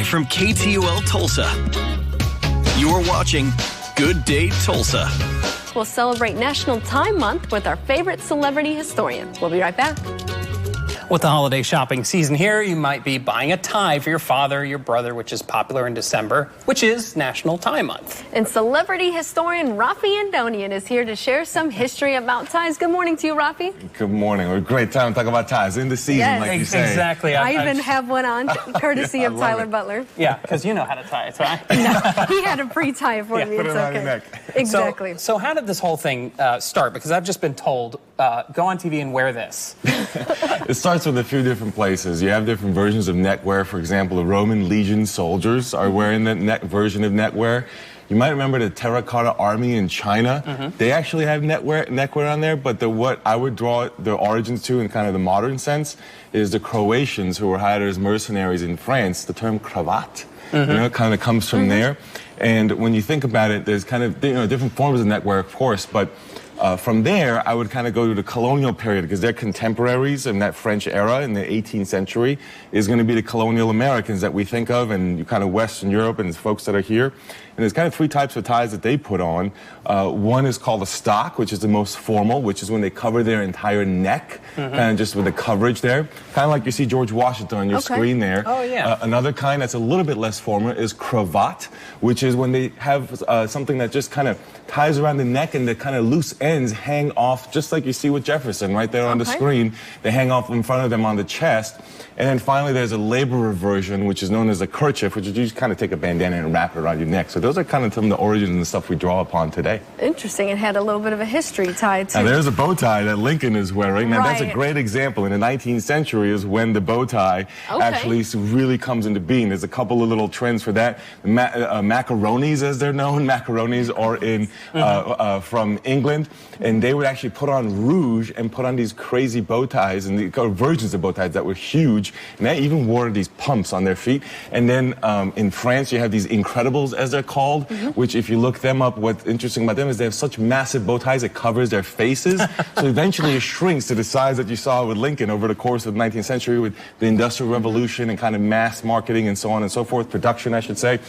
from KTOL Tulsa. You're watching Good Day Tulsa. We'll celebrate National Tie Month with our favorite celebrity historian. We'll be right back. With the holiday shopping season here, you might be buying a tie for your father or your brother, which is popular in December, which is National Tie Month. And celebrity historian Raffi Andonian is here to share some history about ties. Good morning to you, Raffi. Good morning. A great time to talk about ties in the season, Yes. like you say. Exactly. I even have one on, courtesy of Tyler Butler. Yeah, because you know how to tie a tie. No, he had a pre-tie for me. Put It's it around okay. your neck. Exactly. So how did this whole thing start? Because I've just been told, go on TV and wear this. It starts with a few different places. You have different versions of neckwear. For example, the Roman legion soldiers are wearing that version of neckwear. You might remember the Terracotta Army in China. They actually have neckwear on there, but what I would draw their origins to in kind of the modern sense is the Croatians who were hired as mercenaries in France. The term cravat, you know, kind of comes from there. And when you think about it, there's kind of different forms of neckwear, of course, but from there, I would kind of go to the colonial period because they're contemporaries in that French era in the 18th century is going to be the colonial Americans that we think of and kind of Western Europe and folks that are here. And there's kind of three types of ties that they put on. One is called a stock, which is the most formal, which is when they cover their entire neck, kind of just with the coverage there. Kind of like you see George Washington on your screen there. Oh, yeah. Another kind that's a little bit less formal is cravat, which is when they have something that just kind of ties around the neck and the kind of loose ends hang off, just like you see with Jefferson right there on the screen. They hang off in front of them on the chest. And then finally, there's a laborer version, which is known as a kerchief, which is you just kind of take a bandana and wrap it around your neck. So those are kind of some of the origins and the stuff we draw upon today. Interesting. It had a little bit of a history tied to it. And there's a bow tie that Lincoln is wearing. Now, that's a great example. In the 19th century is when the bow tie actually really comes into being. There's a couple of little trends for that. Macaronis, as they're known. Macaronis are in from England, and they would actually put on rouge and put on these crazy bow ties and the versions of bow ties that were huge, and they even wore these pumps on their feet. And then in France, you have these Incredibles, as they're called, which if you look them up, what's interesting about them is they have such massive bow ties it covers their faces. So eventually it shrinks to the size that you saw with Lincoln over the course of the 19th century with the Industrial Revolution and kind of mass marketing and so on and so forth, production, I should say.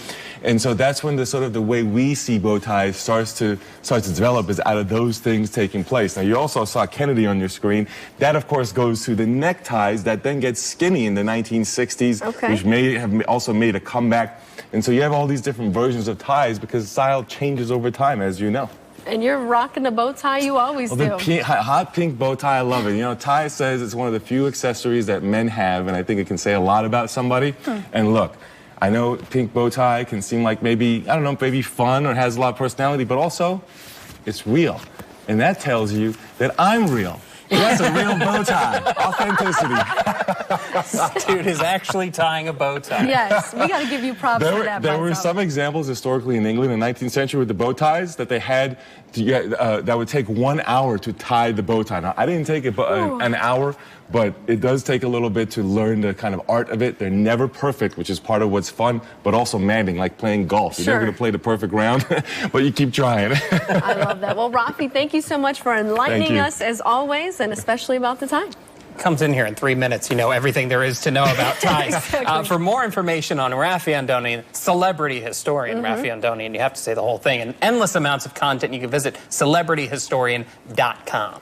And so that's when the sort of the way we see bow ties starts to develop is out of those things taking place. Now, you also saw Kennedy on your screen. That, of course, goes to the neckties that then get skinny in the 1960s, which may have also made a comeback. And so you have all these different versions of ties because style changes over time, as you know. And you're rocking the bow tie you always do. The hot pink bow tie, I love it. You know, Ty says it's one of the few accessories that men have, and I think it can say a lot about somebody. And look, I know pink bow tie can seem like maybe, I don't know, maybe fun or has a lot of personality, but also it's real. And that tells you that I'm real. That's a real bow tie. Authenticity. This dude is actually tying a bow tie. Yes, we got to give you props for that. There were some examples historically in England in the 19th century with the bow ties that they had to get, that would take 1 hour to tie the bow tie. Now, I didn't take an hour, but it does take a little bit to learn the kind of art of it. They're never perfect, which is part of what's fun, but also demanding, like playing golf. You're never going to play the perfect round, but you keep trying. I love that. Well, Raffi, thank you so much for enlightening us as always, and especially about the tie. Comes in here in 3 minutes, you know everything there is to know about ties. For more information on Raffi Andonian, celebrity historian Raffi Andonian, you have to say the whole thing, and endless amounts of content, you can visit celebrityhistorian.com.